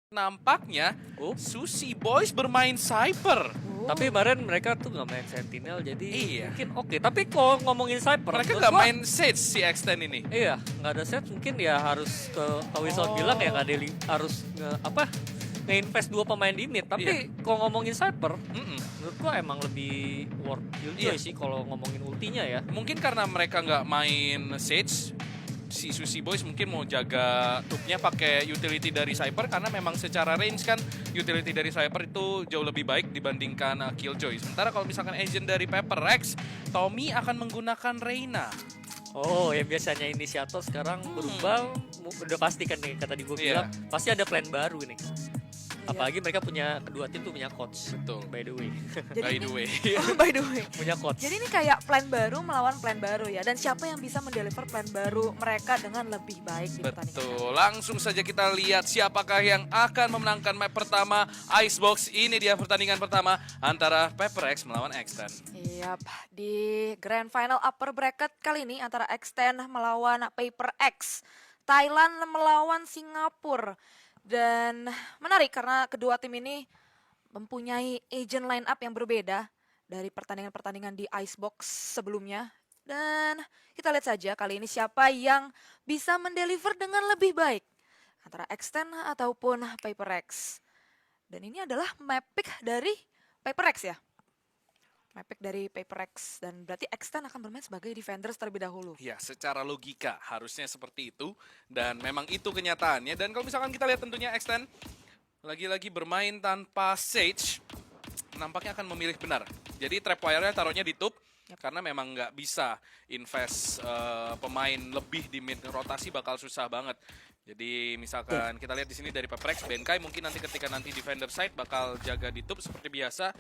Nampaknya Sushi Boys bermain Cypher. Tapi kemarin mereka tuh nggak main Sentinel, jadi Iya. mungkin oke. Tapi kalau ngomongin Cypher, Mereka menurut nggak gua, main Sage si Extend ini. Iya, nggak ada set. Mungkin ya harus ke Wilson bilang ya, nggak harus nge-invest 2 pemain di mid. Tapi kalau ngomongin Cypher, menurut gua emang lebih worth Killjoy sih kalau ngomongin ultinya ya. Mungkin karena mereka nggak main Sage, si Sushi Boys mungkin mau jaga tubnya pakai utility dari Cypher, karena memang secara range kan utility dari Cypher itu jauh lebih baik dibandingkan Killjoy. Sementara kalau misalkan agent dari Pepper Rex, Tommy akan menggunakan Reyna. Oh, yang biasanya inisiator sekarang berubah, udah pasti kan nih, kata di gue bilang, pasti ada plan baru nih. Apalagi mereka punya, kedua tim tuh punya coach. Betul. By the way. By the way. By the way. Punya coach. Jadi ini kayak plan baru melawan plan baru ya. Dan siapa yang bisa mendeliver plan baru mereka dengan lebih baik di pertandingan. Betul. Langsung saja kita lihat siapakah yang akan memenangkan map pertama Icebox. Ini dia pertandingan pertama antara Pepper X melawan Extend. Yap, di Grand Final Upper Bracket kali ini antara Extend melawan Paper X. Thailand melawan Singapura. Dan menarik karena kedua tim ini mempunyai agent line up yang berbeda dari pertandingan-pertandingan di Icebox sebelumnya. Dan kita lihat saja kali ini siapa yang bisa mendeliver dengan lebih baik antara Extend ataupun Paper X. Dan ini adalah map pick dari Paper X ya. Map pick dari Paper X, dan berarti Extend akan bermain sebagai defenders terlebih dahulu. Ya, secara logika harusnya seperti itu. Dan memang itu kenyataannya. Dan kalau misalkan kita lihat tentunya Extend lagi-lagi bermain tanpa Sage, nampaknya akan memilih benar. Jadi trapwire-nya taruhnya di top. Karena memang nggak bisa invest pemain lebih di mid, rotasi bakal susah banget. Jadi misalkan kita lihat di sini dari Peprex, Benkai mungkin nanti ketika nanti defender side bakal jaga di top seperti biasa.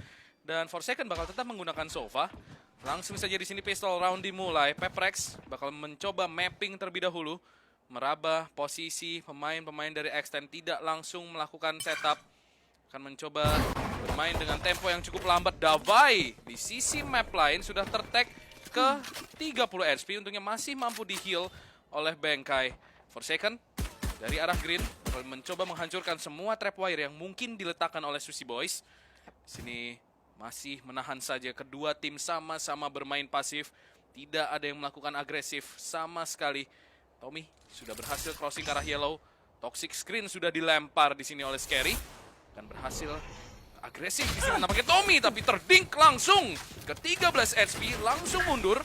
Dan Forsaken bakal tetap menggunakan Sova. Langsung saja di sini pistol round dimulai. Peprex bakal mencoba mapping terlebih dahulu, meraba posisi pemain-pemain dari Extend, tidak langsung melakukan setup. Akan mencoba bermain dengan tempo yang cukup lambat. Davai di sisi map lain sudah tertag ke 30 HP. Untungnya masih mampu di heal oleh Benkai. Forsaken dari arah green mencoba menghancurkan semua trapwire yang mungkin diletakkan oleh Sushi Boys. Sini masih menahan saja, kedua tim sama-sama bermain pasif. Tidak ada yang melakukan agresif sama sekali. Tommy sudah berhasil crossing ke arah yellow. Toxic screen sudah dilempar di sini oleh Scary. Dan berhasil agresif di sini nampaknya Tommy, tapi terdink langsung ke 13 HP, langsung mundur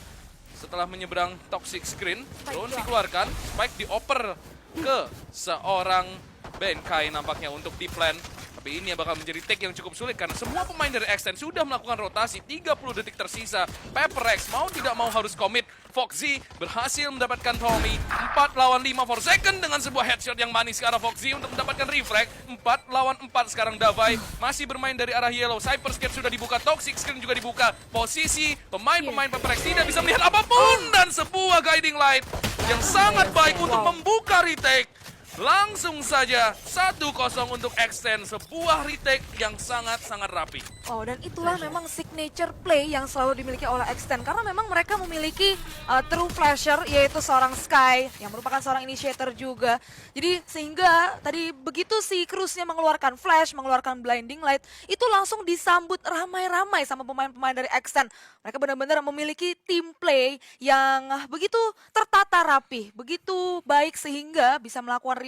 setelah menyeberang toxic screen. Drone dikeluarkan, spike dioper ke seorang Benkai nampaknya untuk di plan. Tapi ini bakal menjadi take yang cukup sulit karena semua pemain dari Extend sudah melakukan rotasi. 30 detik tersisa. Pepper X mau tidak mau harus commit. Foxy berhasil mendapatkan Tommy. 4 lawan 5 Forsaken dengan sebuah headshot yang manis ke arah Foxy untuk mendapatkan refrag. 4 lawan 4 sekarang Davai masih bermain dari arah yellow. Cyperscape sudah dibuka, toxic screen juga dibuka. Posisi pemain-pemain Pepper X tidak bisa melihat apapun. Dan sebuah guiding light yang sangat baik untuk membuka retake. Langsung saja 1-0 untuk Extend, sebuah retake yang sangat-sangat rapi. Oh, dan itulah memang signature play yang selalu dimiliki oleh Extend. Karena memang mereka memiliki true flasher, yaitu seorang Sky, yang merupakan seorang initiator juga. Jadi sehingga tadi begitu si Cruz-nya mengeluarkan flash, mengeluarkan blinding light, itu langsung disambut ramai-ramai sama pemain-pemain dari Extend. Mereka benar-benar memiliki team play yang begitu tertata rapi, begitu baik sehingga bisa melakukan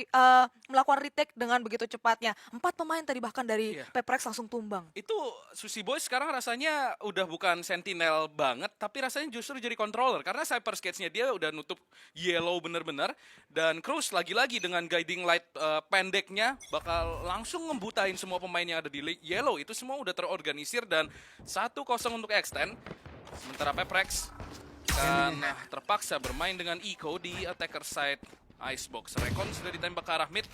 retake dengan begitu cepatnya. 4 pemain tadi bahkan dari Pepper X langsung tumbang. Itu Sushi Boys sekarang rasanya udah bukan sentinel banget, tapi rasanya justru jadi controller. Karena Cyper Skates-nya dia udah nutup yellow bener-bener. Dan Cruz lagi-lagi dengan guiding light pendeknya bakal langsung ngebutain semua pemain yang ada di yellow. Itu semua udah terorganisir dan 1-0 untuk Extend. Sementara Peprex kan terpaksa bermain dengan Eco di attacker side Icebox. Recon sudah ditembak ke arah mid.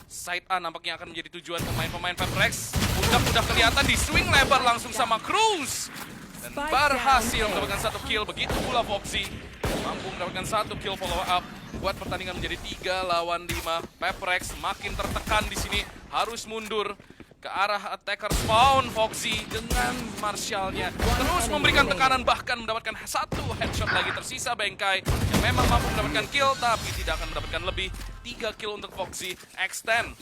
Side A nampaknya akan menjadi tujuan pemain-pemain Peprex. Udah kelihatan di swing lebar langsung sama Cruz. Dan berhasil mendapatkan 1 kill. Begitu pula Foxy mampu mendapatkan 1 kill follow up. Buat pertandingan menjadi 3 lawan 5. Peprex makin tertekan di sini. Harus mundur ke arah attacker spawn. Foxy dengan Marshall-nya terus memberikan tekanan, bahkan mendapatkan 1 headshot lagi. Tersisa Benkai yang memang mampu mendapatkan kill tapi tidak akan mendapatkan lebih. 3 kill untuk Foxy. Extend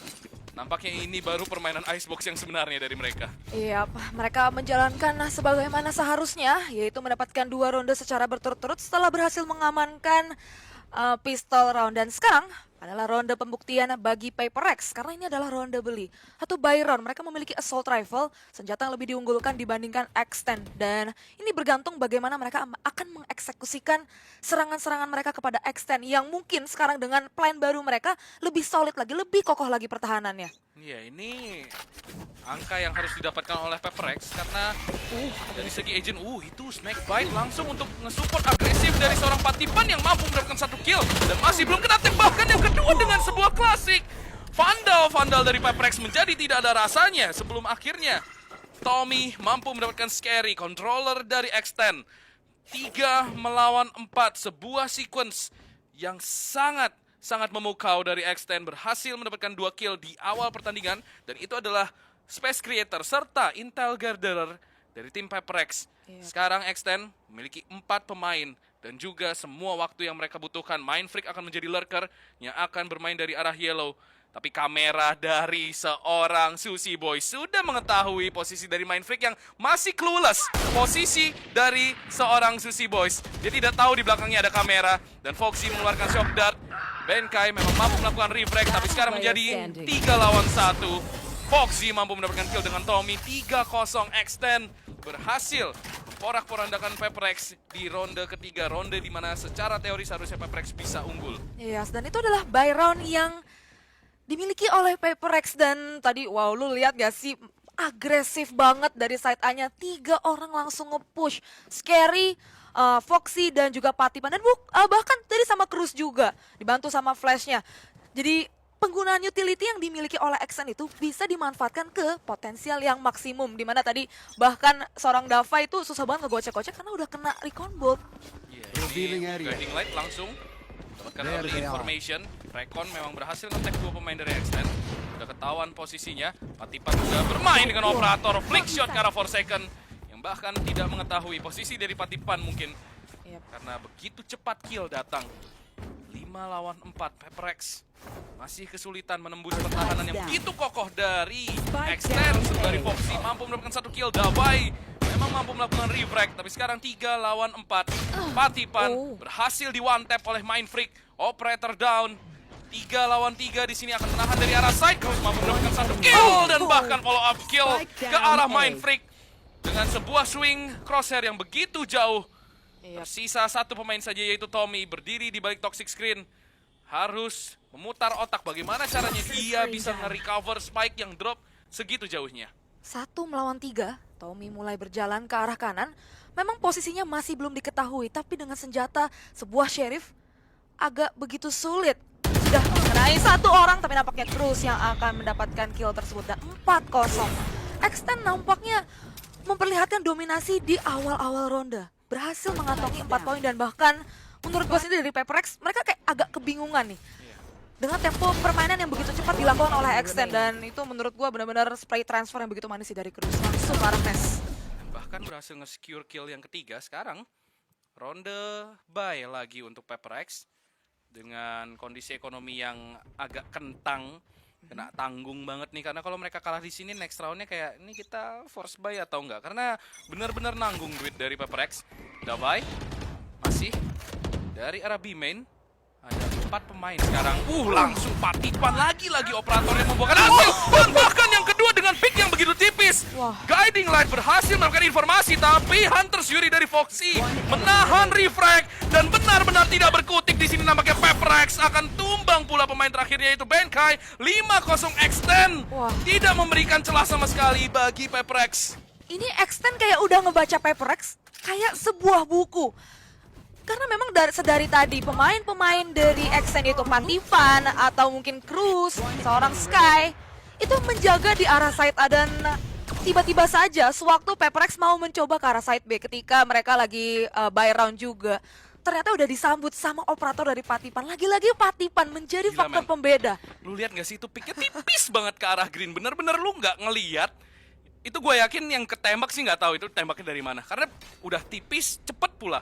Nampaknya ini baru permainan Icebox yang sebenarnya dari mereka. Iya, mereka menjalankan sebagaimana seharusnya, yaitu mendapatkan 2 ronde secara berturut-turut setelah berhasil mengamankan pistol round. Dan sekarang adalah ronde pembuktian bagi Paper Rex, karena ini adalah ronde beli atau buy round. Mereka memiliki assault rifle, senjata yang lebih diunggulkan dibandingkan Extend. Dan ini bergantung bagaimana mereka akan mengeksekusikan serangan-serangan mereka kepada Extend, yang mungkin sekarang dengan plan baru mereka lebih solid lagi, lebih kokoh lagi pertahanannya. Iya, ini angka yang harus didapatkan oleh Paper Rex karena dari segi agent, itu Snakebite langsung untuk nge-support agresif dari seorang Patipan yang mampu mendapatkan 1 kill dan masih belum kena tembakan yang kedua dengan sebuah klasik. Vandal dari Paper Rex menjadi tidak ada rasanya sebelum akhirnya Tommy mampu mendapatkan Scary, controller dari Extend. 3 melawan 4, sebuah sequence yang sangat memukau dari Extend, berhasil mendapatkan 2 kill di awal pertandingan, dan itu adalah Space Creator serta Intel Gatherer dari tim Paper Rex. Sekarang Extend memiliki 4 pemain dan juga semua waktu yang mereka butuhkan. Mindfreak akan menjadi lurker yang akan bermain dari arah yellow. Tapi kamera dari seorang Sushi Boy sudah mengetahui posisi dari Mindfreak yang masih clueless. Posisi dari seorang Sushi Boys. Dia tidak tahu di belakangnya ada kamera. Dan Foxy mengeluarkan shock dart. Benkai memang mampu melakukan refrag, tapi sekarang menjadi 3 lawan 1. Foxy mampu mendapatkan kill dengan Tommy. 3-0 Extend berhasil porak-porandakan Paper Rex di ronde ketiga. Ronde di mana secara teori seharusnya Paper Rex bisa unggul. Yes, dan itu adalah buy round yang dimiliki oleh Paper Rex. Dan tadi lu lihat gak sih, agresif banget dari side A-nya. 3 orang langsung nge-push. Scary, Foxy dan juga Patipan, dan bahkan tadi sama Cruz juga dibantu sama Flash-nya. Jadi penggunaan utility yang dimiliki oleh Extend itu bisa dimanfaatkan ke potensial yang maksimum, dimana tadi bahkan seorang Dava itu susah banget ngegocek-gocek karena udah kena recon bolt. Guiding Light langsung dapatkan early information. Recon memang berhasil nge-tag 2 pemain dari Extend. Udah ketahuan posisinya. Patipan juga bermain dengan operator flick shot ke arah Forsaken, yang bahkan tidak mengetahui posisi dari Patipan mungkin. Karena begitu cepat kill datang. 5 lawan 4, Paper Rex masih kesulitan menembus pertahanan yang begitu kokoh dari Extend. Dari Foxy mampu mendapatkan 1 kill. Davai memang mampu melakukan refrag, tapi sekarang 3 lawan 4. Patipan berhasil di one tap oleh Mindfreak. Operator down. 3 lawan 3 di sini akan menahan dari arah side. Cruz mampu mendapatkan 1 kill dan bahkan follow up kill ke arah Mindfreak dengan sebuah swing crosshair yang begitu jauh. Tersisa 1 pemain saja, yaitu Tommy, berdiri di balik toxic screen. Harus memutar otak bagaimana caranya dia bisa nge-recover spike yang drop segitu jauhnya. 1 melawan 3, Tommy mulai berjalan ke arah kanan. Memang posisinya masih belum diketahui, tapi dengan senjata sebuah sheriff agak begitu sulit. Sudah mengenai 1 orang, tapi nampaknya Cruz yang akan mendapatkan kill tersebut. Dan 4-0. Extend nampaknya memperlihatkan dominasi di awal-awal ronde. Berhasil mengantongi 4 poin, dan bahkan menurut gue sendiri dari Paper Rex, mereka kayak agak kebingungan nih. Dengan tempo permainan yang begitu cepat dilakukan oleh Extend, dan itu menurut gue benar-benar spray transfer yang begitu manis sih dari Cruz. Langsung ke arah Ness. Bahkan berhasil nge-secure kill yang ketiga. Sekarang ronde bye lagi untuk Paper Rex. Dengan kondisi ekonomi yang agak kentang, kena tanggung banget nih, karena kalau mereka kalah di sini next roundnya kayak ini kita force buy atau enggak, karena benar-benar nanggung duit dari Paper Rex. Udah buy masih dari arah B main ada 4 pemain sekarang. Langsung Patipan lagi operator yang membuahkan hasil, dan bahkan yang kedua dengan pick yang begitu tipis. Guiding Light berhasil mendapatkan informasi, tapi Hunters Fury dari Foxy menahan refrag dan benar-benar tidak berkutik di sini. Nampaknya Paper Rex akan tumbang pula pemain terakhirnya, yaitu Benkai. 5-0 Extend. Tidak memberikan celah sama sekali bagi Paper Rex. Ini Extend kayak udah ngebaca Paper Rex kayak sebuah buku. Karena memang sedari tadi pemain-pemain dari Extend, itu Patipan atau mungkin Cruz, seorang Sky, itu menjaga di arah side A, dan tiba-tiba saja sewaktu Paper Rex mau mencoba ke arah side B ketika mereka lagi buy round juga, ternyata udah disambut sama operator dari Patipan. Lagi-lagi Patipan menjadi faktor pembeda. Lu lihat gak sih itu picknya tipis banget ke arah green, bener-bener lu nggak ngeliat. Itu gue yakin yang ketembak sih nggak tahu itu tembaknya dari mana, karena udah tipis, cepet pula.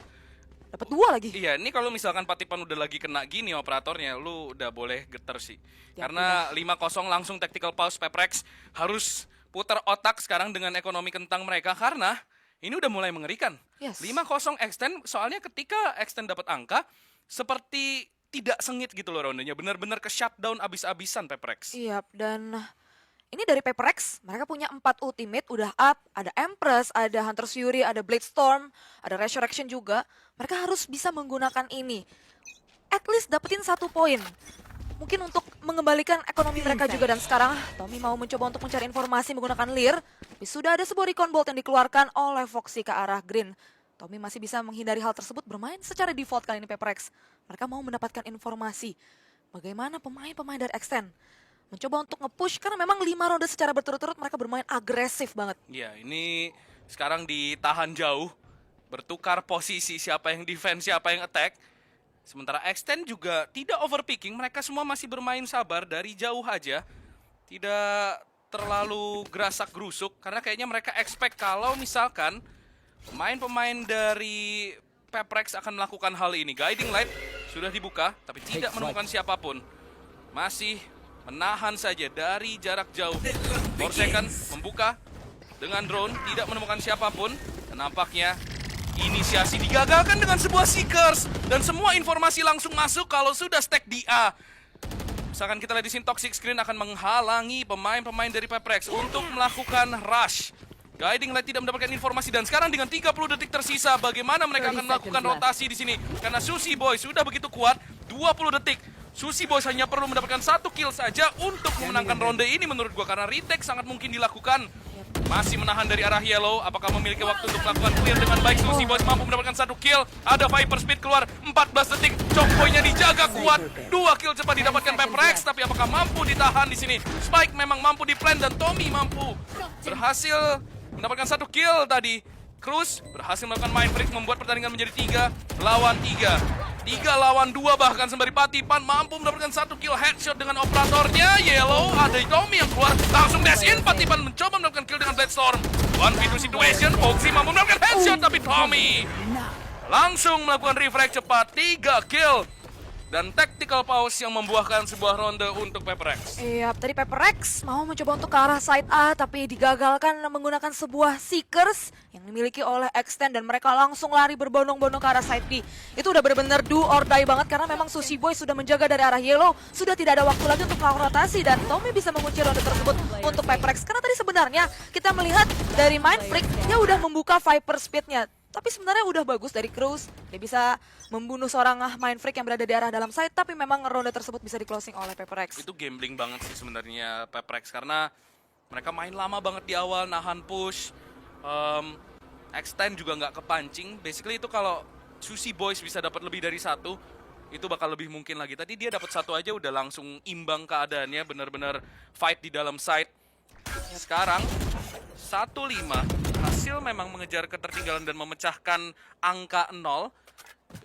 Dapat 2 lagi. Iya, ini kalau misalkan Patipan udah lagi kena gini operatornya, lu udah boleh geter sih. Ya, Karena 5-0 langsung tactical pause Peprex harus putar otak sekarang dengan ekonomi kentang mereka karena ini udah mulai mengerikan. Yes. 5-0 extend, soalnya ketika extend dapat angka, seperti tidak sengit gitu loh rondenya. Benar-benar ke shutdown abis-abisan Peprex. Iya, dan ini dari Paper X, mereka punya 4 ultimate udah up, ada Empress, ada Hunter's Fury, ada Bladestorm, ada Resurrection juga. Mereka harus bisa menggunakan ini. At least dapetin 1 poin. Mungkin untuk mengembalikan ekonomi mereka juga. Dan sekarang Tommy mau mencoba untuk mencari informasi menggunakan Lear. Tapi sudah ada sebuah recon bolt yang dikeluarkan oleh Foxy ke arah Green. Tommy masih bisa menghindari hal tersebut, bermain secara default kali ini Paper X. Mereka mau mendapatkan informasi bagaimana pemain-pemain dari Extend mencoba untuk nge-push karena memang 5 ronde secara berturut-turut mereka bermain agresif banget. Ya, ini sekarang ditahan jauh, bertukar posisi siapa yang defense, siapa yang attack. Sementara Extend juga tidak overpicking, mereka semua masih bermain sabar dari jauh aja. Tidak terlalu gerasak gerusuk karena kayaknya mereka expect kalau misalkan pemain-pemain dari Peprex akan melakukan hal ini. Guiding Light sudah dibuka tapi tidak menemukan siapapun. Masih menahan saja dari jarak jauh. Forsaken membuka dengan drone, tidak menemukan siapapun. Dan nampaknya inisiasi digagalkan dengan sebuah Seekers. Dan semua informasi langsung masuk kalau sudah stack di A. Misalkan kita lihat di sini Toxic Screen akan menghalangi pemain-pemain dari Peprex untuk melakukan rush. Guiding Light tidak mendapatkan informasi dan sekarang dengan 30 detik tersisa bagaimana mereka akan melakukan rotasi di sini. Karena Sushi Boy sudah begitu kuat, 20 detik. Sushi Boys hanya perlu mendapatkan 1 kill saja untuk memenangkan ronde ini menurut gua karena retake sangat mungkin dilakukan. Masih menahan dari arah Yellow, apakah memiliki waktu untuk melakukan clear dengan baik? Sushi Boys mampu mendapatkan 1 kill. Ada Viper Speed keluar 14 detik. Choke point-nya dijaga kuat. 2 kill cepat didapatkan Peprex, tapi apakah mampu ditahan di sini? Spike memang mampu di-plan dan Tommy mampu berhasil mendapatkan 1 kill tadi. Cruz berhasil melakukan mind freak membuat pertandingan menjadi 3 lawan 3. 3 lawan 2 bahkan sembari Patipan mampu mendapatkan 1 kill headshot dengan operatornya. Yellow, ada Tommy yang keluar langsung dash in. Patipan mencoba melakukan kill dengan Bladestorm. 1v2 situation, Foxy mampu melakukan headshot tapi Tommy langsung melakukan refrag cepat. 3 kill dan tactical pause yang membuahkan sebuah ronde untuk Peprex. Iya, tadi Paper X mau mencoba untuk ke arah side A tapi digagalkan menggunakan sebuah Seekers yang dimiliki oleh Extend dan mereka langsung lari berbondong-bondong ke arah side B. Itu udah benar-benar do or die banget karena memang Sushi Boy sudah menjaga dari arah Yellow, sudah tidak ada waktu lagi untuk melakukan rotasi dan Tommy bisa mengunci ronde tersebut untuk Paper X. Karena tadi sebenarnya kita melihat dari Mind Freak dia udah membuka Viper Speed-nya. Tapi sebenarnya udah bagus dari Cruz, dia bisa membunuh seorang Mind Freak yang berada di arah dalam side, tapi memang ronde tersebut bisa di-closing oleh Paper X. Itu gambling banget sih sebenarnya Peprex karena mereka main lama banget di awal, nahan push. Extend juga nggak kepancing. Basically itu kalau Sushi Boys bisa dapat lebih dari 1, itu bakal lebih mungkin lagi. Tadi dia dapat 1 aja udah langsung imbang keadaannya, benar-benar fight di dalam side. Sekarang 1-5 hasil memang mengejar ketertinggalan dan memecahkan angka 0.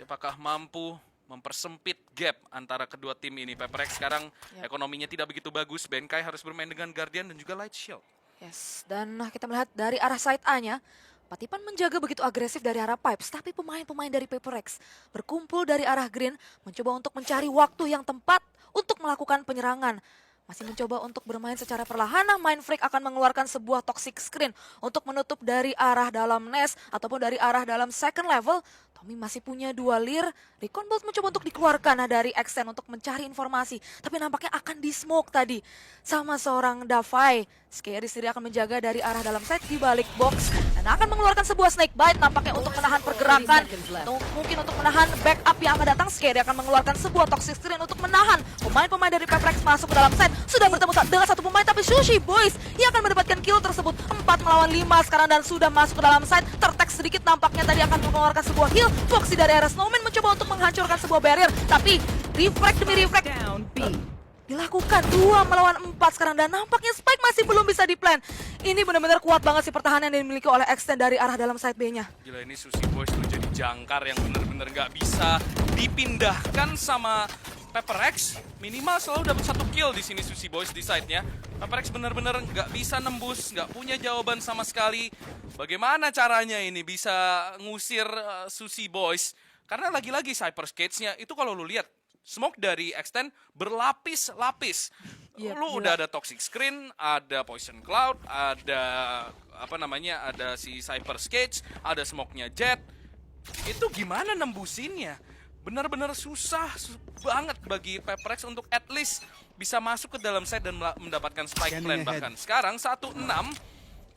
Apakah mampu mempersempit gap antara kedua tim ini? Peprex sekarang ekonominya tidak begitu bagus. Benkai harus bermain dengan Guardian dan juga Light Shield. Yes, dan kita melihat dari arah side A-nya, Patipan menjaga begitu agresif dari arah Pipes, tapi pemain-pemain dari Paper X berkumpul dari arah Green, mencoba untuk mencari waktu yang tepat untuk melakukan penyerangan. Masih mencoba untuk bermain secara perlahan, Mind Freak akan mengeluarkan sebuah toxic screen untuk menutup dari arah dalam nest ataupun dari arah dalam second level. Tommy masih punya 2 Lear, Recon Bolt mencoba untuk dikeluarkan dari Extend untuk mencari informasi. Tapi nampaknya akan di-smoke tadi sama seorang Davai. Scary sendiri akan menjaga dari arah dalam side di balik box. Dan akan mengeluarkan sebuah snake bite nampaknya untuk menahan pergerakan. Mungkin untuk menahan backup yang akan datang. Scary akan mengeluarkan sebuah toxic screen untuk menahan pemain-pemain dari Peprex masuk ke dalam side. Sudah bertemu dengan 1 pemain tapi Sushi Boys ia akan mendapatkan kill tersebut. 4 melawan 5 sekarang dan sudah masuk ke dalam side. Tertext sedikit nampaknya tadi akan mengeluarkan sebuah heal. Foxy dari arah Snowman mencoba untuk menghancurkan sebuah barrier. Tapi refrag demi refrag dilakukan 2 melawan 4 sekarang dan nampaknya Spike masih belum bisa di-plan. Ini benar-benar kuat banget sih pertahanan yang dimiliki oleh Extend dari arah dalam side B-nya. Gila, ini Sushi Boys menjadi jangkar yang benar-benar nggak bisa dipindahkan sama Peprex. Minimal selalu dapat 1 kill di sini Sushi Boys di side-nya. Peprex benar-benar nggak bisa nembus, nggak punya jawaban sama sekali. Bagaimana caranya ini bisa ngusir Sushi Boys Karena lagi-lagi Cypher Skates-nya itu kalau lu lihat, smoke dari Extend berlapis-lapis. Iya, Lu gila. udah ada Toxic Screen, ada Poison Cloud, ada ada si Cypher Skates, ada smoke-nya Jet. Itu gimana nembusinnya? Benar-benar susah banget bagi Pepperex untuk at least bisa masuk ke dalam side dan mendapatkan spike plan. Bahkan sekarang 1-6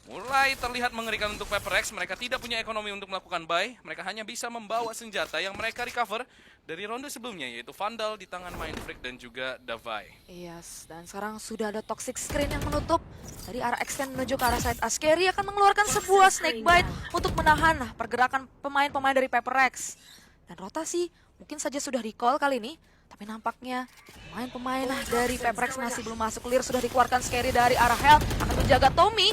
mulai terlihat mengerikan untuk Pepperex. Mereka tidak punya ekonomi untuk melakukan buy. Mereka hanya bisa membawa senjata yang mereka recover dari ronde sebelumnya, yaitu Vandal di tangan Mindfreak dan juga Davai. Yes, dan sekarang sudah ada toxic screen yang menutup dari arah extend menuju ke arah side Askeri akan mengeluarkan sebuah snakebite untuk menahan pergerakan pemain-pemain dari Pepperex. Dan rotasi mungkin saja sudah recall kali ini, tapi nampaknya pemain-pemain dari Pepperex masih belum masuk clear. Sudah dikeluarkan Scary dari arah Hell, akan menjaga Tommy.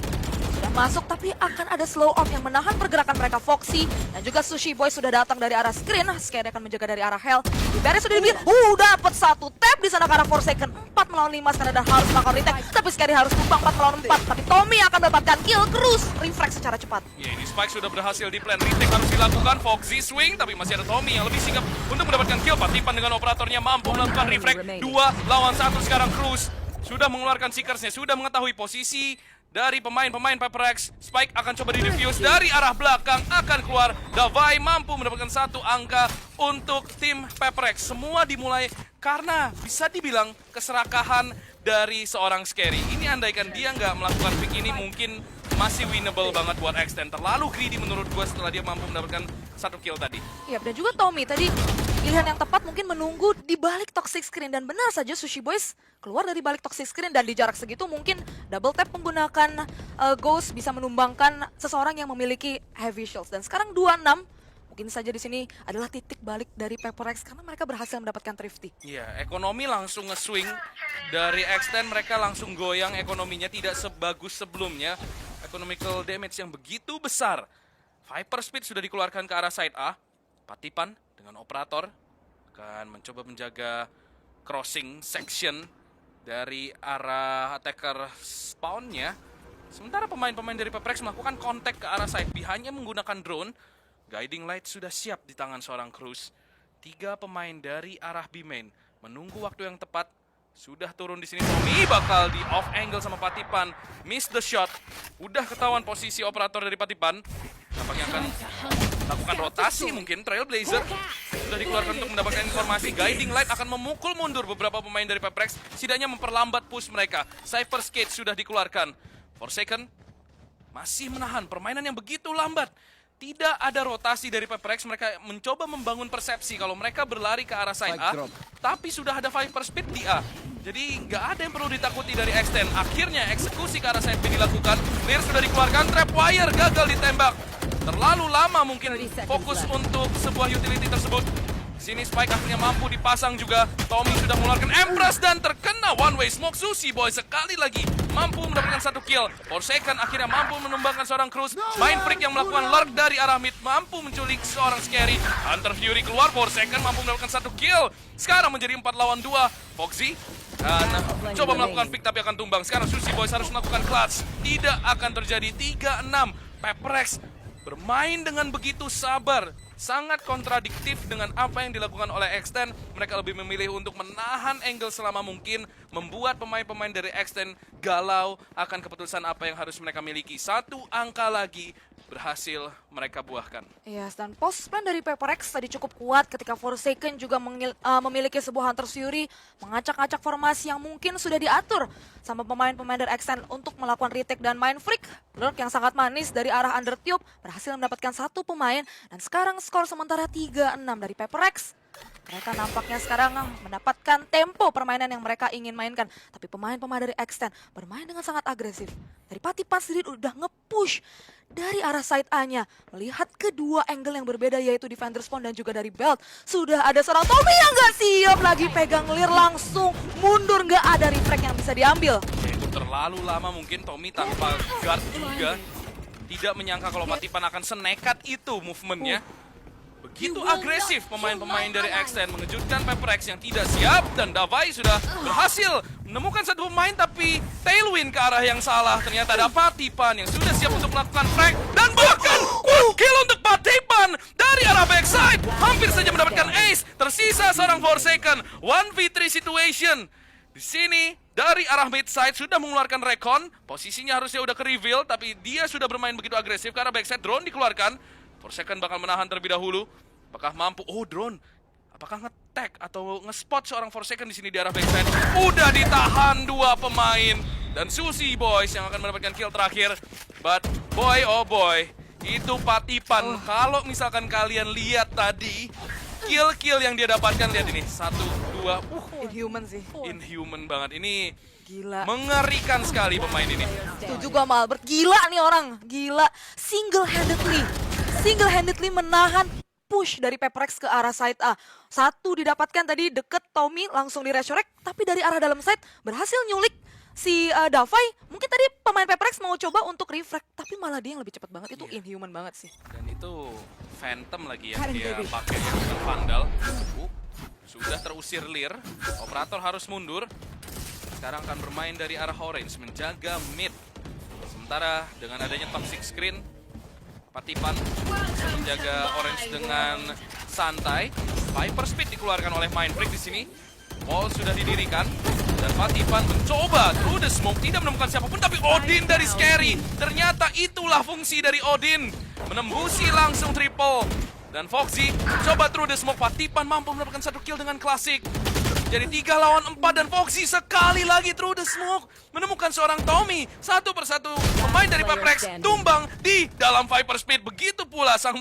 Sudah masuk tapi akan ada slow off yang menahan pergerakan mereka. Foxy dan juga Sushi Boy sudah datang dari arah screen. Scary akan menjaga dari arah Hell. Diberi sudah dibikin. Dapat satu tap di sana ke arah Forsaken. 4 melawan 5 sekarang dan harus melakukan retake. Tapi Scary harus tumbang 4 melawan 4. Tapi Tommy akan mendapatkan kill. Cruz refresh secara cepat. Ya, ini Spike sudah berhasil di plan. Retake harus dilakukan. Foxy swing, tapi masih ada Tommy yang lebih sigap untuk mendapatkan kill. Patipan dengan operatornya mampu melakukan refract. 2 lawan 1 sekarang. Cruz sudah mengeluarkan Seekers-nya, sudah mengetahui posisi dari pemain-pemain Pepperex. Spike akan coba di-defuse dari arah belakang, akan keluar. Davai mampu mendapatkan 1 angka untuk tim Pepperex. Semua dimulai karena bisa dibilang keserakahan dari seorang Scary. Ini andaikan dia nggak melakukan pick ini mungkin masih winnable banget buat Extend. Terlalu greedy menurut gue setelah dia mampu mendapatkan 1 kill tadi. Iya, dan juga Tommy tadi pilihan yang tepat mungkin menunggu di balik toxic screen. Dan benar saja Sushi Boys keluar dari balik toxic screen dan di jarak segitu mungkin double tap menggunakan Ghost bisa menumbangkan seseorang yang memiliki heavy shields. Dan sekarang 2-6 mungkin saja di sini adalah titik balik dari Pepperex karena mereka berhasil mendapatkan Thrifty. Iya, ekonomi langsung nge-swing dari Extend. Mereka langsung goyang ekonominya, tidak sebagus sebelumnya. Economical damage yang begitu besar. Viper Speed sudah dikeluarkan ke arah side A. Patipan dengan operator akan mencoba menjaga crossing section dari arah attacker spawnnya. Sementara pemain-pemain dari Pepperex melakukan kontak ke arah side B hanya menggunakan drone. Guiding Light sudah siap di tangan seorang Cruz. 3 pemain dari arah B main menunggu waktu yang tepat. Sudah turun di sini. Tommy bakal di off angle sama Patipan. Miss the shot. Udah ketahuan posisi operator dari Patipan. Nampaknya akan lakukan rotasi mungkin. Trailblazer sudah dikeluarkan untuk mendapatkan informasi. Guiding Light akan memukul mundur beberapa pemain dari Pepperex. Setidaknya memperlambat push mereka. Cypher Skate sudah dikeluarkan. Forsaken masih menahan permainan yang begitu lambat. Tidak ada rotasi dari Pepperex. Mereka mencoba membangun persepsi kalau mereka berlari ke arah side A. Tapi sudah ada Viper Speed di A. Jadi nggak ada yang perlu ditakuti dari Extend. Akhirnya eksekusi ke arah side B dilakukan. Clear sudah dikeluarkan. Trapwire gagal ditembak. Terlalu lama mungkin fokus untuk sebuah utility tersebut. Sini Spike akhirnya mampu dipasang juga. Tommy sudah mengeluarkan Empress dan terkena one way smoke. Sushi Boy sekali lagi mampu mendapatkan 1 kill. Forsaken akhirnya mampu menumbangkan seorang Cruz. Mindfreak yang melakukan lurk dari arah mid mampu menculik seorang Scary. Hunter Fury keluar. Forsaken mampu mendapatkan 1 kill. Sekarang menjadi 4 lawan 2. Foxy dan coba melakukan pick tapi akan tumbang. Sekarang Sushi Boys harus melakukan clutch. Tidak akan terjadi. 3-6. Pepperex bermain dengan begitu sabar. Sangat kontradiktif dengan apa yang dilakukan oleh Extend. Mereka lebih memilih untuk menahan angle selama mungkin, membuat pemain-pemain dari Extend galau akan keputusan apa yang harus mereka miliki. 1 angka lagi berhasil mereka buahkan. Yes, dan post plan dari Pepperex tadi cukup kuat ketika Forsaken juga memiliki sebuah Hunter Fury, mengacak-acak formasi yang mungkin sudah diatur sama pemain-pemain dari Extend untuk melakukan retake. Dan Mindfreak, lurk yang sangat manis dari arah Undertube, berhasil mendapatkan 1 pemain. Dan sekarang skor sementara 3-6 dari Pepperex. Mereka nampaknya sekarang mendapatkan tempo permainan yang mereka ingin mainkan. Tapi pemain-pemain dari Extend bermain dengan sangat agresif. Dari Patipan sendiri udah nge-push dari arah side A-nya. Melihat kedua angle yang berbeda yaitu Defender Spawn dan juga dari Belt. Sudah ada seorang Tommy yang gak siap lagi pegang Lear langsung mundur. Gak ada refract yang bisa diambil. Itu terlalu lama mungkin Tommy tanpa guard juga. Tidak menyangka kalau Patipan akan senekat itu movementnya. Begitu agresif pemain-pemain dari Extend mengejutkan Pepperex yang tidak siap. Dan Davai sudah berhasil menemukan 1 pemain tapi tailwind ke arah yang salah. Ternyata ada Patipan yang sudah siap untuk melakukan frag. Dan bahkan kill untuk Patipan. dilakukan dari arah backside. Hampir saja mendapatkan ace. Tersisa seorang Forsaken. 1v3 situation. Di sini dari arah mid side sudah mengeluarkan recon. Posisinya harusnya udah ke-reveal, tapi dia sudah bermain begitu agresif ke arah backside. Drone dikeluarkan. Forsaken bakal menahan terlebih dahulu. Apakah mampu? Oh, drone. Apakah nge-tag atau nge-spot seorang Forsaken di sini di arah backside? Udah ditahan dua pemain. Dan Sushi Boys yang akan mendapatkan kill terakhir. But boy, oh boy, itu Patipan. Kalau misalkan kalian lihat tadi, kill-kill yang dia dapatkan, lihat ini. 1, 2, Inhuman sih. inhuman banget. Ini Gila. mengerikan sekali pemain ini. Setuju gua sama Albert. Gila nih orang. Gila. Single-handedly menahan push dari Peprex ke arah side A. Satu didapatkan tadi deket Tommy langsung di resurrect. Tapi dari arah dalam side berhasil nyulik si Davai. Mungkin tadi pemain Peprex mau coba untuk refract. Tapi malah dia yang lebih cepat banget. Itu inhuman banget sih. Dan itu Phantom lagi yang dia pakai, yang bukan Vandal. Sudah terusir Lear. Operator harus mundur. Sekarang akan bermain dari arah orange, menjaga mid. Sementara dengan adanya toxic screen, Patipan bisa menjaga orange dengan santai. Viper Speed dikeluarkan oleh Mindfreak di sini. Wall sudah didirikan dan Patipan mencoba through the smoke, tidak menemukan siapapun, tapi Odin dari Scary. Ternyata itulah fungsi dari Odin, menembusi langsung triple. Dan Foxy coba through the smoke. Patipan mampu mendapatkan satu kill dengan klasik. Jadi 3 lawan 4 dan Foxy sekali lagi through the smoke menemukan seorang Tommy. Satu persatu pemain dari Peprex tumbang di dalam Viper Speed. Begitu pula sang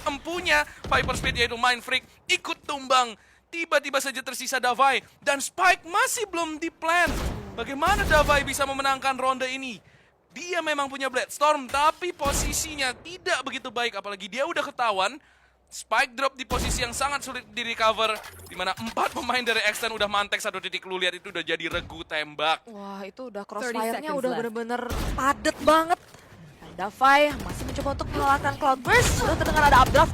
empunya Viper Speed yaitu Mindfreak ikut tumbang. Tiba-tiba saja tersisa Davai dan Spike masih belum di-plan. Bagaimana Davai bisa memenangkan ronde ini? Dia memang punya Bloodstorm tapi posisinya tidak begitu baik, apalagi dia udah ketahuan. Spike drop di posisi yang sangat sulit di recover, di mana 4 pemain dari Extend udah mantek satu titik. Lu lihat itu udah jadi regu tembak. Wah, itu udah 30 crossfire-nya seconds udah left. bener-bener padet banget. Dan Davai masih mencoba untuk mengalahkan Cloudburst. Sudah terdengar ada updraft.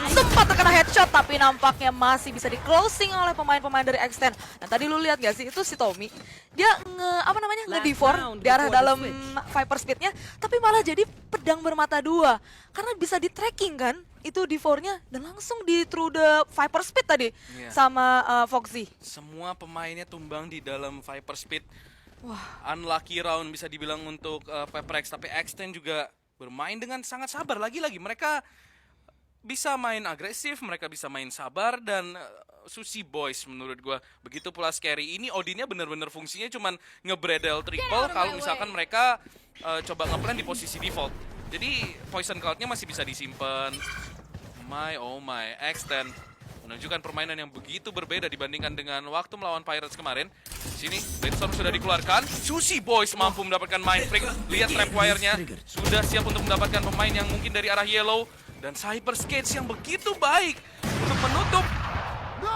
Sempat terkena headshot tapi nampaknya masih bisa di-closing oleh pemain-pemain dari Extend. Dan tadi lu lihat gak sih, itu si Tommy. Dia nge-D4 di arah dalam Viper Speed-nya, tapi malah jadi pedang bermata dua. Karena bisa di-tracking kan, itu D4-nya, dan langsung di through the Viper Speed tadi sama Foxy. Semua pemainnya tumbang di dalam Viper Speed. Wah, Unlucky round bisa dibilang untuk Peprex, tapi Extend juga bermain dengan sangat sabar. Lagi-lagi mereka bisa main agresif, mereka bisa main sabar, dan Sushi Boys menurut gua begitu pula Scary. Ini Odinnya bener-bener fungsinya cuman ngebredel triple kalau misalkan mereka coba ngeplan di posisi default. Jadi Poison Cloud-nya masih bisa disimpan. Oh my, Extend menunjukkan permainan yang begitu berbeda dibandingkan dengan waktu melawan Pirates kemarin. Sini, Bloodstorm sudah dikeluarkan. Sushi Boys mampu mendapatkan Mindfreak. Lihat trapwire-nya. Sudah siap untuk mendapatkan pemain yang mungkin dari arah yellow. Dan Cyber Skates yang begitu baik untuk menutup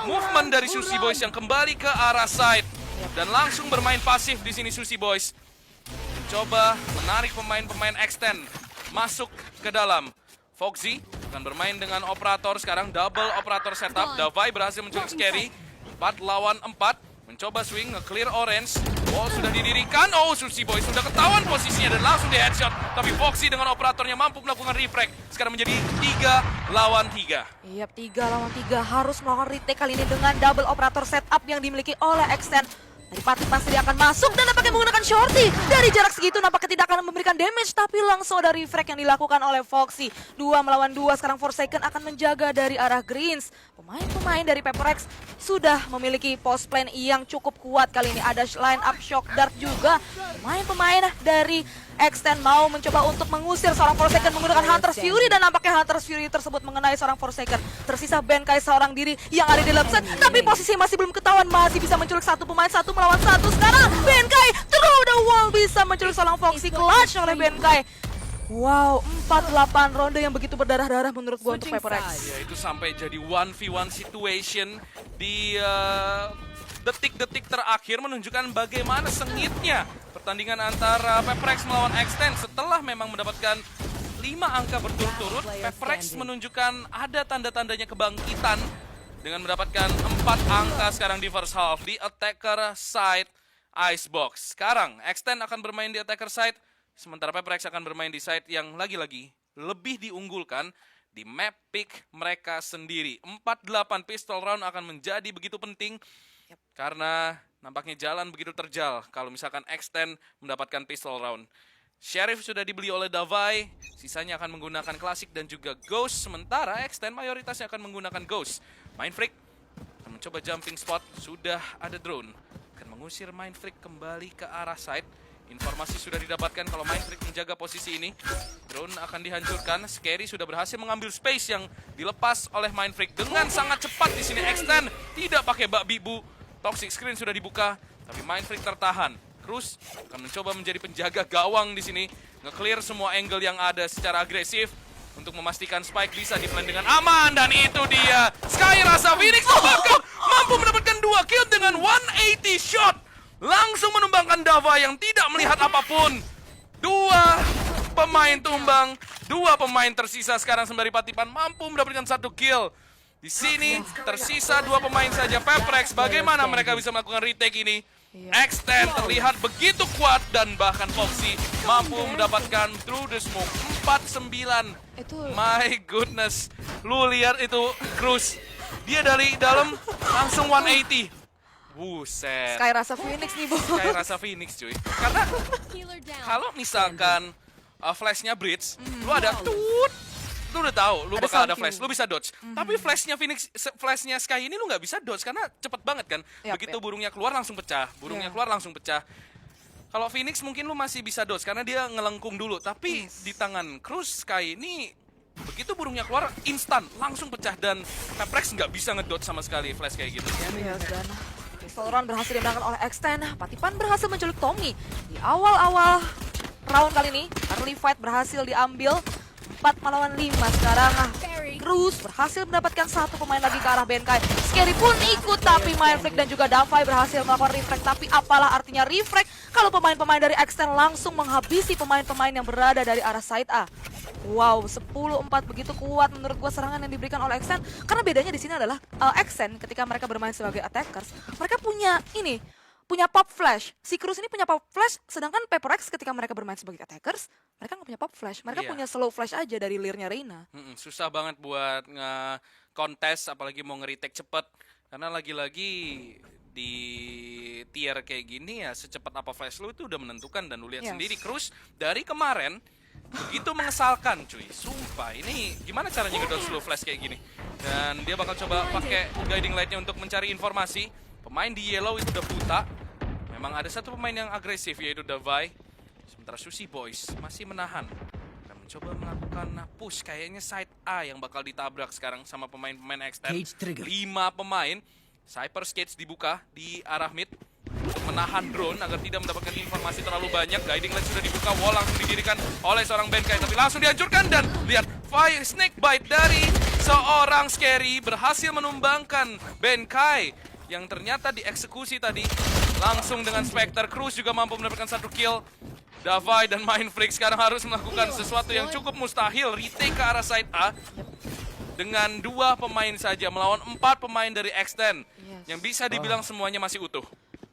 movement dari Sushi Boys yang kembali ke arah side. Dan langsung bermain pasif di sini Sushi Boys. Mencoba menarik pemain-pemain Extend masuk ke dalam. Foxy akan bermain dengan operator sekarang, double operator setup. Davai berhasil menculik Scary. 4 lawan 4. Mencoba swing, nge-clear orange. Wall sudah didirikan. Oh, Sushi Boy sudah ketahuan posisinya dan langsung di headshot. Tapi Foxy dengan operatornya mampu melakukan refract. Sekarang menjadi 3 lawan 3. iya 3 lawan 3 harus melakukan retake kali ini dengan double operator setup yang dimiliki oleh Extend. Dari Pati pasti dia akan masuk dan nampaknya menggunakan shorty. Dari jarak segitu nampaknya tidak akan memberikan damage, tapi langsung ada refract yang dilakukan oleh Foxy. 2 melawan 2, sekarang Forsaken akan menjaga dari arah Greens. Pemain-pemain dari Peprex sudah memiliki post plan yang cukup kuat kali ini. Ada line up Shock Dart juga. Pemain-pemain dari Extend mau mencoba untuk mengusir seorang Forsaken menggunakan Hunter's Fury, dan nampaknya Hunter's Fury tersebut mengenai seorang Forsaken. Tersisa Benkai seorang diri yang ada di left side, tapi posisi masih belum ketahuan, masih bisa menculik satu pemain 1 melawan 1. Sekarang Benkai through the wall bisa menculik seorang Foxy, clutch oleh Benkai. Wow, 48 ronde yang begitu berdarah-darah menurut gua untuk Peprex. Ya, itu sampai jadi 1v1 situation di detik-detik terakhir, menunjukkan bagaimana sengitnya pertandingan antara Peprex melawan Extend. Setelah memang mendapatkan 5 angka berturut-turut, Peprex menunjukkan ada tanda-tandanya kebangkitan dengan mendapatkan 4 angka sekarang di first half di attacker side Icebox. Sekarang Extend akan bermain di attacker side, sementara Peprex akan bermain di side yang lagi-lagi lebih diunggulkan di map pick mereka sendiri. 48 pistol round akan menjadi begitu penting karena nampaknya jalan begitu terjal kalau misalkan Extend mendapatkan pistol round. Sheriff sudah dibeli oleh Davai, sisanya akan menggunakan Classic dan juga Ghost, sementara Extend mayoritasnya akan menggunakan Ghost. Mindfreak akan mencoba jumping spot, sudah ada drone, akan mengusir Mindfreak kembali ke arah side. Informasi sudah didapatkan kalau Mindfreak menjaga posisi ini. Drone akan dihancurkan, Scary sudah berhasil mengambil space yang dilepas oleh Mindfreak dengan sangat cepat di sini. Extend tidak pakai babi bu, toxic screen sudah dibuka, tapi Mindfreak tertahan. Cruz akan mencoba menjadi penjaga gawang di sini, nge-clear semua angle yang ada secara agresif untuk memastikan Spike bisa di-plan dengan aman, dan itu dia Sky Rasa Phoenix bahkan mampu mendapatkan 2 kill dengan 180 shot, langsung menumbangkan Dava yang tidak melihat apapun. 2 pemain tumbang, 2 pemain tersisa sekarang sembari Patipan mampu mendapatkan 1 kill. Di sini tersisa 2 pemain saja. Peprex, bagaimana mereka bisa melakukan retake ini? Extend terlihat begitu kuat dan bahkan Foxy mampu mendapatkan through the smoke 49. My goodness, lu lihat itu Cruz, dia dari dalam langsung 180. Buset. Sky Rasa Phoenix nih, Bu. Sky Rasa Phoenix cuy. Karena kalau misalkan flashnya bridge, lu ada tut, lu udah tahu, lu bakal ada flash, lu bisa dodge. Tapi flashnya Sky ini lu nggak bisa dodge karena cepet banget kan. Begitu burungnya keluar langsung pecah, keluar langsung pecah. Kalau Phoenix mungkin lu masih bisa dodge karena dia ngelengkung dulu. Tapi di tangan Cruz, Sky ini begitu burungnya keluar instan langsung pecah, dan Peprex nggak bisa ngedodge sama sekali flash kayak gitu. Yes, dan pistol round berhasil dimenangkan oleh Extend. Patipan berhasil menculik Tommy di awal-awal round kali ini. Early fight berhasil diambil 4 melawan 5 sekarang. Cruz berhasil mendapatkan 1 pemain lagi ke arah Benkai. Scary pun ikut, tapi Mindfreak dan juga Davai berhasil melakukan refrag. Tapi apalah artinya refrag kalau pemain-pemain dari Extend langsung menghabisi pemain-pemain yang berada dari arah side A. Wow, 10-4 begitu kuat menurut gua serangan yang diberikan oleh Extend. Karena bedanya di sini adalah Extend ketika mereka bermain sebagai attackers, mereka punya pop flash. Si Cruz ini punya pop flash, sedangkan Peprex ketika mereka bermain sebagai attackers, mereka nggak punya pop flash. Mereka punya slow flash aja dari leernya Reina. Susah banget buat nge-contest, apalagi mau nge-retake cepet. Karena lagi-lagi di tier kayak gini ya, secepat apa flash lu itu udah menentukan. Dan lu lihat sendiri Cruz dari kemarin begitu mengesalkan cuy. Sumpah, ini gimana caranya ngedodge slow flash kayak gini. Dan dia bakal coba pakai guiding light-nya untuk mencari informasi. Pemain di yellow itu udah buta. Memang ada 1 pemain yang agresif, yaitu Davai. Sementara Sushi Boys masih menahan. Dan mencoba melakukan push. Kayaknya side A yang bakal ditabrak sekarang sama pemain-pemain Extend. 5 pemain. Cyper Skates dibuka di arah mid untuk menahan drone agar tidak mendapatkan informasi terlalu banyak. Guiding light sudah dibuka, wall langsung didirikan oleh seorang Benkai, tapi langsung dihancurkan. Dan lihat, fire snake bite dari seorang Scary berhasil menumbangkan Benkai yang ternyata dieksekusi tadi. Langsung dengan Spectre. Cruz juga mampu mendapatkan 1 kill. Davai dan Mindfreak sekarang harus melakukan sesuatu yang cukup mustahil, retake ke arah side A dengan 2 pemain saja melawan 4 pemain dari Extend yang bisa dibilang semuanya masih utuh.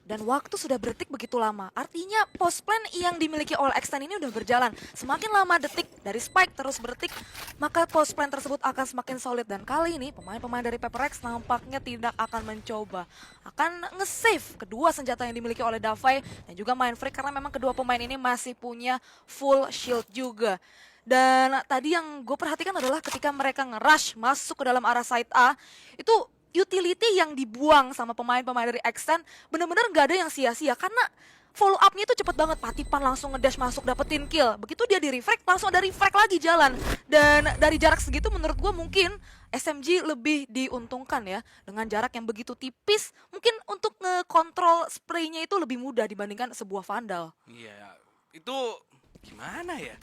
Dan waktu sudah berdetik begitu lama. Artinya post plan yang dimiliki oleh Extend ini udah berjalan. Semakin lama detik dari Spike terus berdetik, maka post plan tersebut akan semakin solid. Dan kali ini pemain-pemain dari Peprex nampaknya tidak akan mencoba. Akan nge-save kedua senjata yang dimiliki oleh Davai dan juga Mindfreak, karena memang kedua pemain ini masih punya full shield juga. Dan tadi yang gue perhatikan adalah ketika mereka nge-rush masuk ke dalam arah side A, itu utility yang dibuang sama pemain-pemain dari Extend bener-bener nggak ada yang sia-sia, karena follow up-nya itu cepet banget. Patipan langsung ngedash masuk dapetin kill, begitu dia di refrag langsung ada refrag lagi jalan. Dan dari jarak segitu menurut gue mungkin SMG lebih diuntungkan ya, dengan jarak yang begitu tipis. Mungkin untuk ngekontrol spraynya itu lebih mudah dibandingkan sebuah Vandal. Iya, itu gimana ya,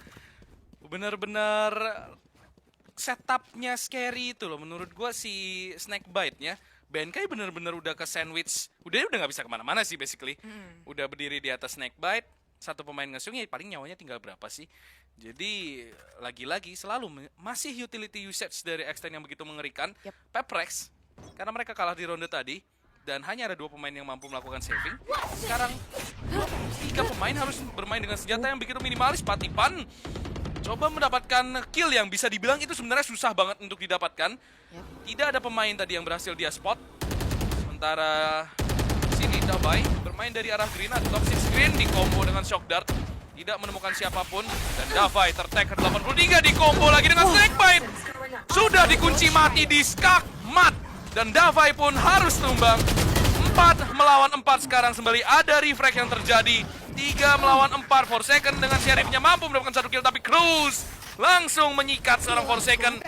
bener-bener setupnya Scary itu loh. Menurut gue si Snake Bite-nya Benkai bener-bener udah ke sandwich. Udah gak bisa kemana-mana sih basically. Udah berdiri di atas Snake Bite. 1 pemain ngesung ya paling nyawanya tinggal berapa sih. Jadi lagi-lagi selalu masih utility usage dari Extend yang begitu mengerikan. Peprex, karena mereka kalah di ronde tadi dan hanya ada 2 pemain yang mampu melakukan saving. Sekarang 3 pemain harus bermain dengan senjata yang begitu minimalis. Patipan Mencoba mendapatkan kill yang bisa dibilang itu sebenarnya susah banget untuk didapatkan. Yap. Tidak ada pemain tadi yang berhasil dia spot. Sementara sini Davai bermain dari arah green, ada toxic screen di combo dengan shock dart. Tidak menemukan siapapun dan Davai tertag ke 83 di combo lagi dengan snakebite. Sudah dikunci mati di skak mat dan Davai pun harus tumbang. 4 melawan 4 sekarang sembari ada refrag yang terjadi. 3 melawan 4 Forsaken dengan Sheriffnya mampu mendapatkan 1 kill tapi Cruz langsung menyikat seorang Forsaken.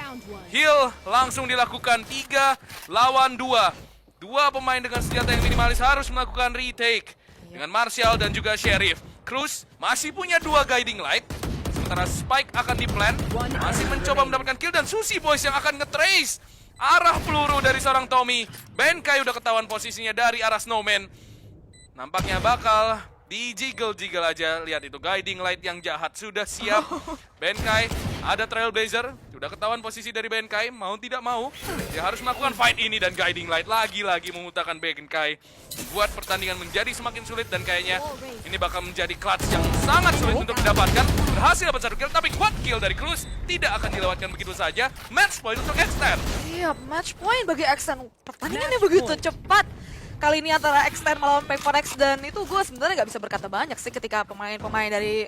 Heal langsung dilakukan 3 lawan 2. Dua pemain dengan senjata yang minimalis harus melakukan retake dengan Martial dan juga Sheriff. Cruz masih punya 2 guiding light. Sementara Spike akan di-plan, masih mencoba mendapatkan kill dan Sushi Boys yang akan nge-trace arah peluru dari seorang Tommy. Benkai udah ketahuan posisinya dari arah Snowman. Nampaknya bakal di-jiggle-jiggle aja. Lihat itu guiding light yang jahat sudah siap. Benkai ada Trailblazer, sudah ketahuan posisi dari Benkai. Mau tidak mau dia harus melakukan fight ini dan guiding light lagi-lagi memutakan Benkai. Buat pertandingan menjadi semakin sulit dan kayaknya ini bakal menjadi clutch yang sangat sulit untuk didapatkan. Berhasil dapat 1 kill tapi quad kill dari Cruz tidak akan dilewatkan begitu saja. Match point untuk Extend. Iya, match point bagi Extend. Pertandingannya begitu cepat. Kali ini antara Extend melawan Paper X dan itu gue sebenarnya nggak bisa berkata banyak sih ketika pemain-pemain dari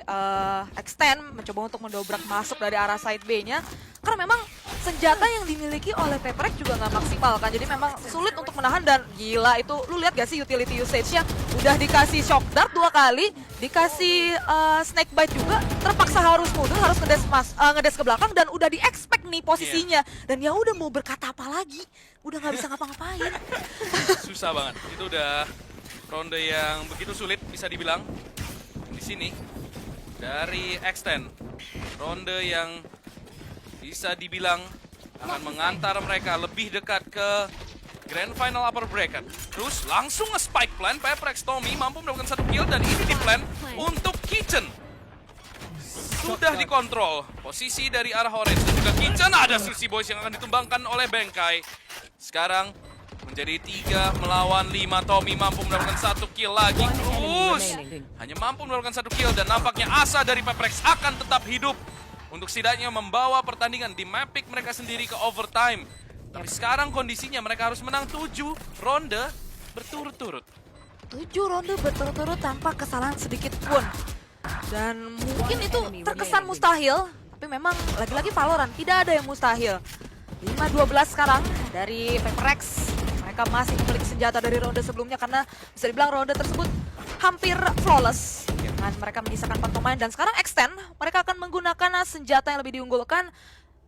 Extend mencoba untuk mendobrak masuk dari arah side B-nya. Karena memang senjata yang dimiliki oleh Paper X juga nggak maksimal kan. Jadi memang sulit untuk menahan dan gila itu. Lu lihat gak sih utility usage-nya? Udah dikasih shock dart 2 kali, dikasih snakebite juga, terpaksa harus mundur, harus ngedes ke belakang dan udah di-expect nih posisinya. Dan ya udah mau berkata apa lagi? Udah nggak bisa ngapa-ngapain. Susah banget. Itu udah ronde yang begitu sulit bisa dibilang. Di sini dari Extend, ronde yang bisa dibilang akan mengantar mereka lebih dekat ke Grand Final Upper Bracket. Terus langsung nge-spike plan, Peprex Tommy mampu mendapatkan 1 kill dan ini di plan untuk Kitchen. Sudah dikontrol posisi dari arah orange dan juga Kitchen. Ada Sushi Boys yang akan ditumbangkan oleh Benkai. Sekarang menjadi 3 melawan 5. Tommy mampu mendapatkan 1 kill lagi. Cruz hanya mampu mendapatkan 1 kill dan nampaknya asa dari Peprex akan tetap hidup untuk setidaknya membawa pertandingan di map pick mereka sendiri ke overtime. Tapi sekarang kondisinya mereka harus menang 7 ronde berturut-turut. 7 ronde berturut-turut tanpa kesalahan sedikit pun. Dan mungkin itu terkesan mustahil, tapi memang lagi-lagi Valorant tidak ada yang mustahil. 5-12 sekarang dari Paper X. Mereka masih memiliki senjata dari ronde sebelumnya karena bisa dibilang ronde tersebut hampir flawless. Dengan mereka menyisakan 4 pemain dan sekarang Extend mereka akan menggunakan senjata yang lebih diunggulkan.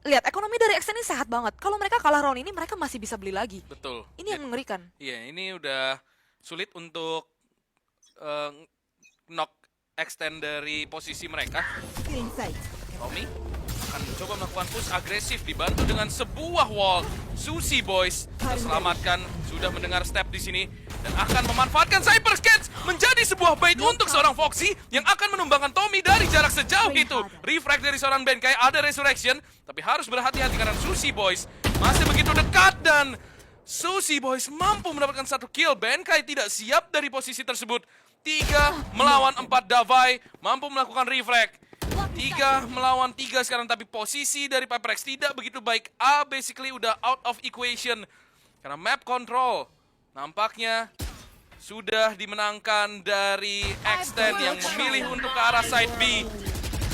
Lihat ekonomi dari Extend ini sehat banget. Kalau mereka kalah round ini mereka masih bisa beli lagi. Betul. Ini yang mengerikan. Iya, ini udah sulit untuk knock Extend dari posisi mereka. Tommy akan mencoba melakukan push agresif dibantu dengan sebuah wall. Sushi Boys terselamatkan, sudah mendengar step di sini dan akan memanfaatkan Cyber Sketch menjadi sebuah bait untuk seorang Foxy yang akan menumbangkan Tommy dari jarak sejauh itu. Refrag dari seorang Benkai, ada Resurrection, tapi harus berhati-hati karena Sushi Boys masih begitu dekat dan Sushi Boys mampu mendapatkan 1 kill. Benkai tidak siap dari posisi tersebut. 3 melawan 4 Davai mampu melakukan refrag. 3 melawan 3 sekarang, tapi posisi dari Paprex tidak begitu baik. A basically udah out of equation karena map control nampaknya sudah dimenangkan dari Extend yang memilih untuk ke arah side B.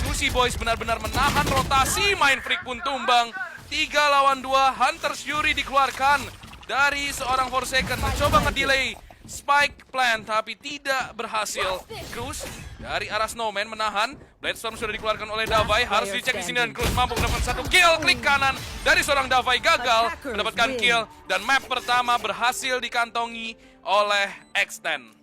Sushi Boys benar-benar menahan rotasi, Mind Freak pun tumbang. 3 lawan 2, Hunter's Fury dikeluarkan dari seorang Forsaken, mencoba ngedelay spike plan tapi tidak berhasil. Cruz dari arah Snowman menahan. Bladestorm sudah dikeluarkan oleh Davai, harus dicek di sini dan Cruz mampu mendapatkan 1 kill. Klik kanan dari seorang Davai gagal mendapatkan kill dan map pertama berhasil dikantongi oleh Extend.